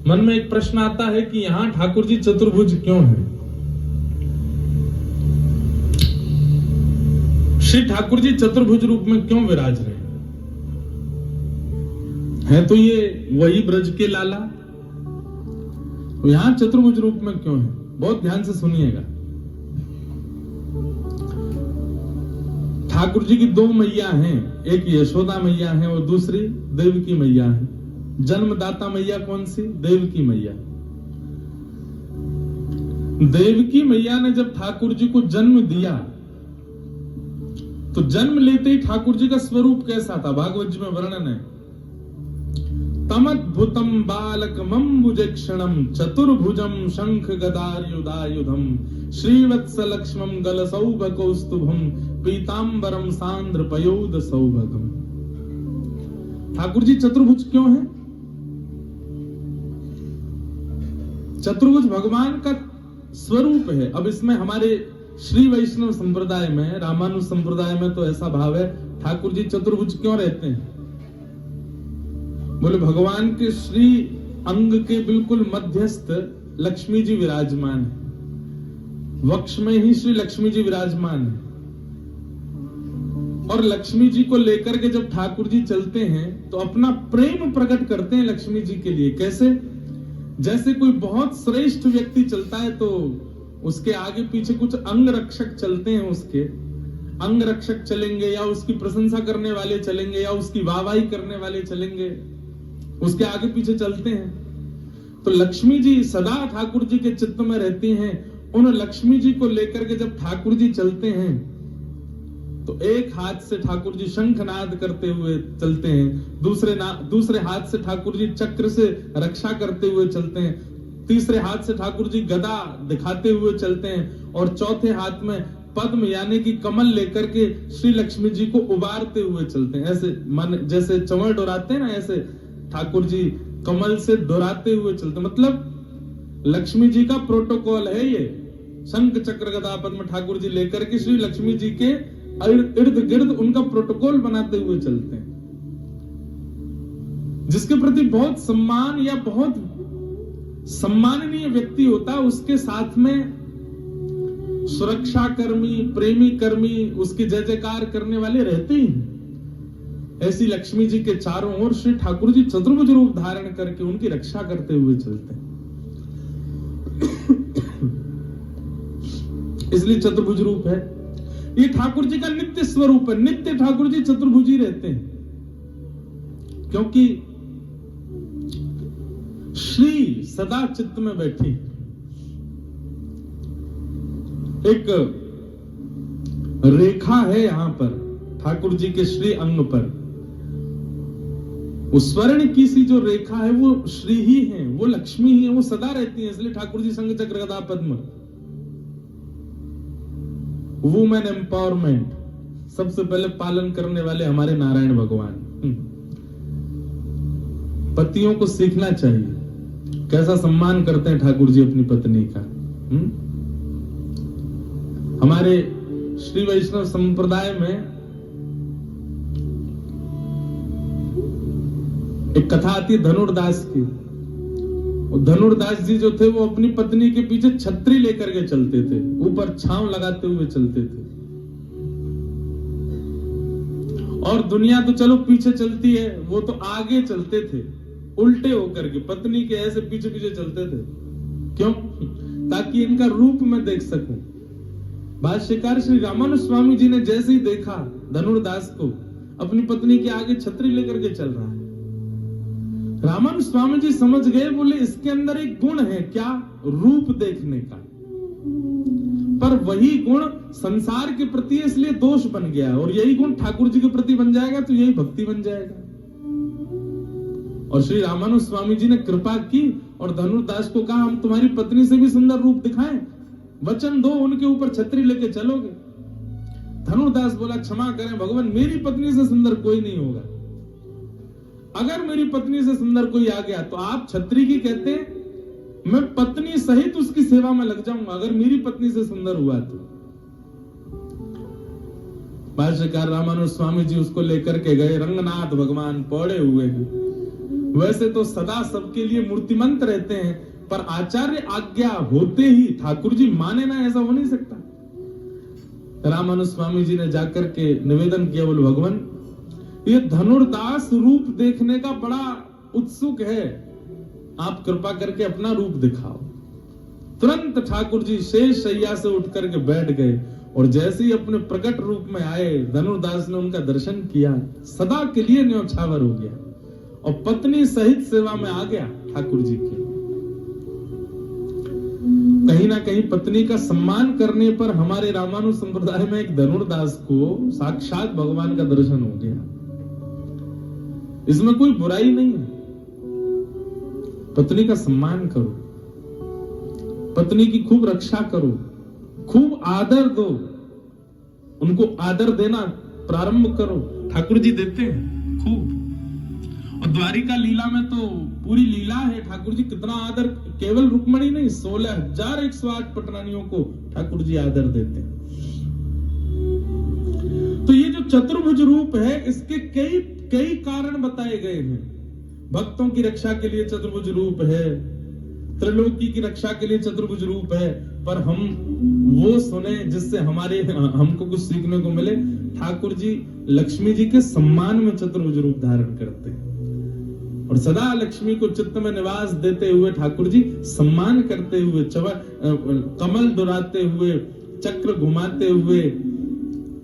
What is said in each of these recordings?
मन में एक प्रश्न आता है कि यहां ठाकुर जी चतुर्भुज क्यों है? श्री ठाकुर जी चतुर्भुज रूप में क्यों विराज रहे हैं? तो ये वही ब्रज के लाला, यहां चतुर्भुज रूप में क्यों है? बहुत ध्यान से सुनिएगा। ठाकुर जी की दो मैया हैं, एक यशोदा मैया है और दूसरी देवकी मैया है। जन्मदाता मैया कौन सी? देवकी मैया। देवकी मैया ने जब ठाकुर जी को जन्म दिया तो जन्म लेते ही ठाकुर जी का स्वरूप कैसा था? भागवत जी में वर्णन है, तमद्भुतम बालकमंबुजक्षणम चतुर्भुजम शंख गदायुधायुधम श्रीवत्स लक्ष्मम गलसौभकौस्तुभम पीतांबरम सांद्र पयोद सौभगम। ठाकुर जी चतुर्भुज क्यों है? चतुर्भुज भगवान का स्वरूप है। अब इसमें हमारे श्री वैष्णव संप्रदाय में, रामानुज संप्रदाय में तो ऐसा भाव है, ठाकुर जी चतुर्भुज क्यों रहते हैं? बोले भगवान के श्री अंग के बिल्कुल मध्यस्थ लक्ष्मी जी विराजमान है, वक्ष में ही श्री लक्ष्मी जी विराजमान है। और लक्ष्मी जी को लेकर के जब ठाकुर जी चलते हैं तो अपना प्रेम प्रकट करते हैं लक्ष्मी जी के लिए। कैसे? जैसे कोई बहुत श्रेष्ठ व्यक्ति चलता है तो उसके आगे पीछे कुछ अंग रक्षक चलते हैं, उसके अंग रक्षक चलेंगे या उसकी प्रशंसा करने वाले चलेंगे या उसकी वाहवाही करने वाले चलेंगे, उसके आगे पीछे चलते हैं। तो लक्ष्मी जी सदा ठाकुर जी के चित्त में रहती हैं। उन लक्ष्मी जी को लेकर के जब ठाकुर जी चलते हैं तो एक हाथ से ठाकुर जी शंखनाद करते हुए चलते हैं, दूसरे हाथ से ठाकुर जी चक्र से रक्षा करते हुए चलते हैं, तीसरे हाथ से ठाकुर जी गदा दिखाते हुए चलते हैं और चौथे हाथ में पद्म यानी कि कमल लेकर के श्री लक्ष्मी जी को उबारते हुए चलते हैं। ऐसे मन जैसे चंवर डोराते हैं ना, ऐसे ठाकुर जी कमल से डोराते हुए चलते। मतलब लक्ष्मी जी का प्रोटोकॉल है ये। शंख चक्र गदा पद्म ठाकुर जी लेकर के श्री लक्ष्मी जी के इर्द गिर्द उनका प्रोटोकॉल बनाते हुए चलते हैं, जिसके प्रति बहुत सम्मान या बहुत सम्माननीय व्यक्ति होता है उसके साथ में सुरक्षा कर्मी, प्रेमी कर्मी, उसके जय जयकार करने वाले रहते ही हैं। ऐसी लक्ष्मी जी के चारों ओर श्री ठाकुर जी चतुर्भुज रूप धारण करके उनकी रक्षा करते हुए चलते हैं। इसलिए चतुर्भुज रूप है। ये ठाकुर जी का नित्य स्वरूप है। नित्य ठाकुर जी चतुर्भुजी रहते हैं क्योंकि श्री सदा चित्त में बैठी। एक रेखा है यहां पर ठाकुर जी के श्री अंग पर, वो स्वर्ण की सी जो रेखा है वो श्री ही है, वो लक्ष्मी ही है, वो सदा रहती है। इसलिए ठाकुर जी शंख चक्र गदा पद्म। वुमेन एम्पावरमेंट सबसे पहले पालन करने वाले hमारे नारायण भगवान। पतियों को सीखना चाहिए कैसा सम्मान करते हैं ठाकुर जी अपनी पत्नी का। हमारे श्री वैष्णव संप्रदाय में एक कथा आती है धनुर्दास की। धनुर्दास जी जो थे वो अपनी पत्नी के पीछे छतरी लेकर के चलते थे, ऊपर छांव लगाते हुए चलते थे। और दुनिया तो चलो पीछे चलती है, वो तो आगे चलते थे उल्टे होकर के, पत्नी के ऐसे पीछे पीछे चलते थे। क्यों? ताकि इनका रूप मैं देख सकूं। भाष्यकार श्री रामानुज स्वामी जी ने जैसे ही देखा धनुर्दास को अपनी पत्नी के आगे छतरी लेकर के चल रहा है, रामानुज स्वामी जी समझ गए, बोले इसके अंदर एक गुण है। क्या? रूप देखने का। पर वही गुण संसार के प्रति है इसलिए दोष बन गया, और यही गुण ठाकुर जी के प्रति बन जाएगा तो यही भक्ति बन जाएगा। और श्री रामानुज स्वामी जी ने कृपा की और धनुर्दास को कहा हम तुम्हारी पत्नी से भी सुंदर रूप दिखाएं, वचन दो उनके ऊपर छतरी लेके चलोगे। धनुर्दास बोला क्षमा करें भगवान, मेरी पत्नी से सुंदर कोई नहीं होगा। अगर मेरी पत्नी से सुंदर कोई आ गया तो आप छतरी की कहते हैं, मैं पत्नी सहित उसकी सेवा में लग जाऊंगा अगर मेरी पत्नी से सुंदर हुआ तो। भाष्यकार रामानुज स्वामी जी उसको लेकर के गए। रंगनाथ भगवान पौड़े हुए हैं, वैसे तो सदा सबके लिए मूर्तिमंत रहते हैं, पर आचार्य आज्ञा होते ही ठाकुर जी माने ना, ऐसा हो नहीं सकता। रामानुज स्वामी जी ने जाकर के निवेदन किया, बोले भगवान ये धनुर्दास रूप देखने का बड़ा उत्सुक है, आप कृपा करके अपना रूप दिखाओ। तुरंत ठाकुर जी शेष शैया से उठ करके बैठ गए और जैसे ही अपने प्रकट रूप में आए, धनुर्दास ने उनका दर्शन किया, सदा के लिए न्योछावर हो गया और पत्नी सहित सेवा में आ गया ठाकुर जी के। कहीं ना कहीं पत्नी का सम्मान करने पर हमारे रामानुज संप्रदाय में एक धनुर्दास को साक्षात भगवान का दर्शन हो गया। इसमें कोई बुराई नहीं है। पत्नी का सम्मान करो, पत्नी की खूब रक्षा करो, खूब आदर दो, उनको आदर देना प्रारंभ करो। ठाकुर जी देते हैं खूब। और द्वारिका लीला में तो पूरी लीला है, ठाकुर जी कितना आदर, केवल रुक्मणी नहीं 16,108 पटरानियों को ठाकुर जी आदर देते हैं। तो ये जो चतुर्भुज रूप है, इसके कई कारण बताए गए हैं। भक्तों की रक्षा के लिए चतुर्भुज रूप है, त्रिलोकी की रक्षा के लिए चतुर्भुज रूप है, पर हम वो सुने जिससे हमको कुछ सीखने को मिले। ठाकुर जी लक्ष्मी जी के सम्मान में चतुर्भुज रूप धारण करते हैं और सदा लक्ष्मी को चित्त में निवास देते हुए ठाकुर जी सम्मान करते हुए, कमल दुराते हुए, चक्र घुमाते हुए,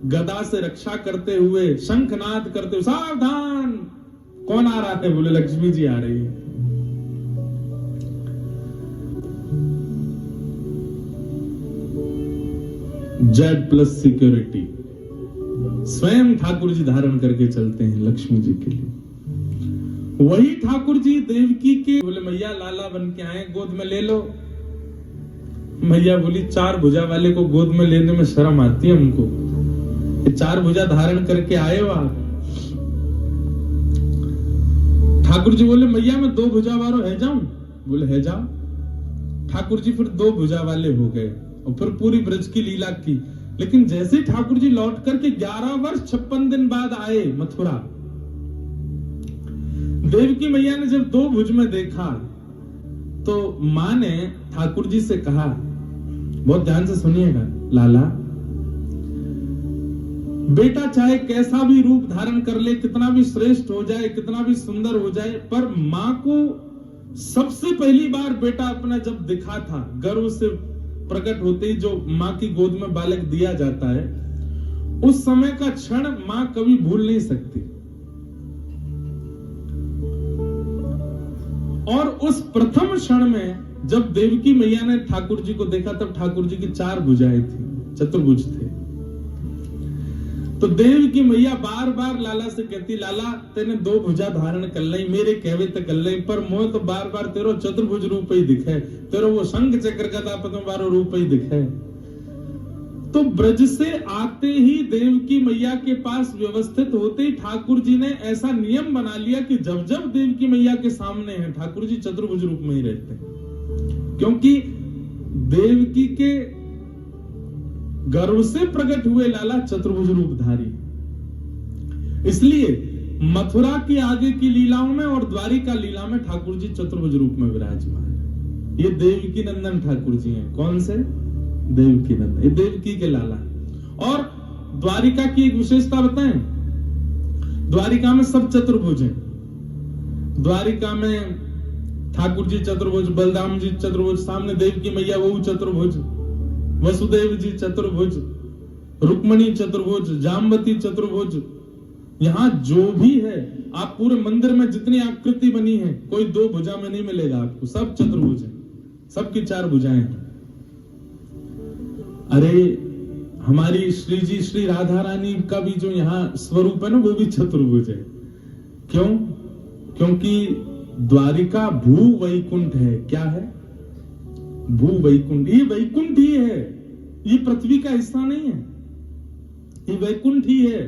गदा से रक्षा करते हुए, शंखनाद करते हुए, सावधान कौन आ रहा है, बोले लक्ष्मी जी आ रही है। जेड प्लस सिक्योरिटी स्वयं ठाकुर जी धारण करके चलते हैं लक्ष्मी जी के लिए। वही ठाकुर जी देवकी के बोले मैया लाला बन के आए, गोद में ले लो। मैया बोली 4 भुजा वाले को गोद में लेने में शर्म आती है हमको, 4 भुजा धारण करके आए हो आप। ठाकुर जी बोले मैया मैं 2 भुजा वालों है जाऊं, बोले है जाओ। ठाकुर जी फिर 2 भुजा वाले हो गए और फिर पूरी ब्रज की लीला की। लेकिन जैसे ठाकुर जी लौट करके 11 वर्ष 56 दिन बाद आए मथुरा, देवकी मैया ने जब 2 भुज में देखा तो मां ने ठाकुर जी से कहा, बहुत ध्यान से सुनिएगा लाला, बेटा चाहे कैसा भी रूप धारण कर ले, कितना भी श्रेष्ठ हो जाए, कितना भी सुंदर हो जाए, पर मां को सबसे पहली बार बेटा अपना जब दिखा था, गर्व से प्रकट होते ही जो मां की गोद में बालक दिया जाता है, उस समय का क्षण मां कभी भूल नहीं सकती। और उस प्रथम क्षण में जब देवकी मैया ने ठाकुर जी को देखा, तब ठाकुर जी की 4 भुजाएं थी, चतुर्भुज थे। तो देवकी मैया बार बार लाला से कहती, लाला तेने 2 भुजा धारण कर ली, मेरे कहवे तक कर ली, पर मोह तो बार बार तेरो चतुर्भुज रूप ही दिखे, तेरो वो शंख चक्र गदा पद्म वारो रूप ही दिखे। तो ब्रज से आते ही देवकी मैया के पास व्यवस्थित होते ही ठाकुर जी ने ऐसा नियम बना लिया कि जब जब देवकी मैया के सामने है ठाकुर जी चतुर्भुज रूप में ही रहते हैं, क्योंकि देवकी के गर्व से प्रकट हुए लाला चतुर्भुज रूपधारी। इसलिए मथुरा की आगे की लीलाओं में और द्वारिका लीला में ठाकुर जी चतुर्भुज रूप में विराजमान है। ये देवकी नंदन ठाकुर जी हैं। कौन से? देवकी नंदन, ये देवकी के लाला। और द्वारिका की एक विशेषता बताएं, द्वारिका में सब चतुर्भुज हैं। द्वारिका में ठाकुर जी चतुर्भुज, बलराम जी चतुर्भुज, सामने देवकी मैया वो चतुर्भुज, वसुदेव जी चतुर्भुज, रुक्मणी चतुर्भुज, जाम्बती चतुर्भुज। यहां जो भी है, आप पूरे मंदिर में जितनी आकृति बनी है, कोई 2 भुजा में नहीं मिलेगा आपको, सब चतुर्भुज है, सबकी 4 भुजाएं हैं। अरे हमारी श्री जी श्री राधा रानी का भी जो यहाँ स्वरूप है ना, वो भी चतुर्भुज है। क्यों? क्योंकि द्वारिका भू वैकुंठ है। क्या है? भू वैकुंठ। ये वैकुंठ ही है, ये पृथ्वी का हिस्सा नहीं है, ये वैकुंठ ही है।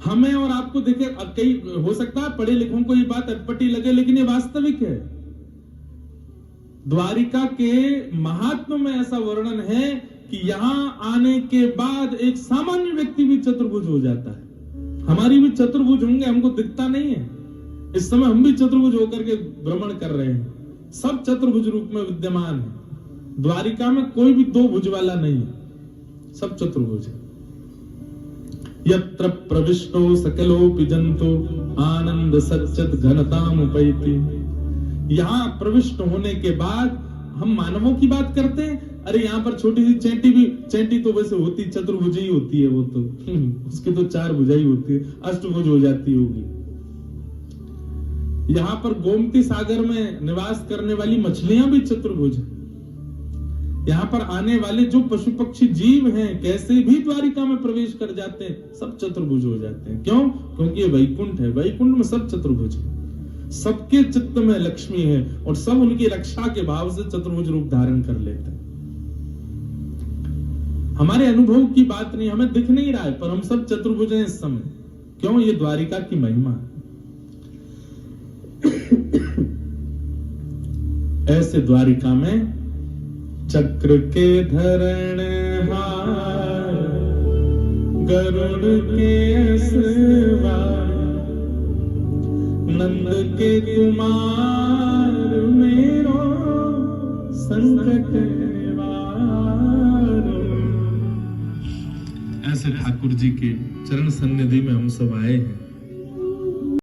हमें और आपको देखे, कई हो सकता है पढ़े लिखों को ये बात अटपटी लगे, लेकिन ये वास्तविक है। द्वारिका के महात्मा में ऐसा वर्णन है कि यहां आने के बाद एक सामान्य व्यक्ति भी चतुर्भुज हो जाता है। हमारी भी चतुर्भुज होंगे, हमको दिखता नहीं है, इस समय हम भी चतुर्भुज होकर के भ्रमण कर रहे हैं, सब चतुर्भुज रूप में विद्यमान है। द्वारिका में कोई भी दो भुज वाला नहीं है, सब चतुर्भुज है। यत्र प्रविष्टो सकलोपि जंतु आनंद सच्चित घनताम उपैति। यहाँ प्रविष्ट होने के बाद हम मानवों की बात करते हैं, अरे यहाँ पर छोटी सी चैंटी तो वैसे होती चतुर्भुज ही होती है, वो तो उसकी तो चार भुजाई होती है, अष्टभुज हो जाती होगी। यहाँ पर गोमती सागर में निवास करने वाली मछलियां भी चतुर्भुज है। यहाँ पर आने वाले जो पशु पक्षी जीव हैं, कैसे भी द्वारिका में प्रवेश कर जाते हैं, सब चतुर्भुज हो जाते हैं। क्यों? क्योंकि ये वैकुंठ है, वैकुंठ में सब चतुर्भुज है, सबके चित्त में लक्ष्मी है और सब उनकी रक्षा के भाव से चतुर्भुज रूप धारण कर लेते हैं। हमारे अनुभव की बात नहीं, हमें दिख नहीं रहा है, पर हम सब चतुर्भुज हैं इस समय। क्यों? ये द्वारिका की महिमा है। ऐसे द्वारिका में चक्र के धरण हार, गरुड़ के सवार, नंद के कुमार, मेरो संकट निवार। ऐसे ठाकुर जी के चरण सन्निधि में हम सब आए हैं।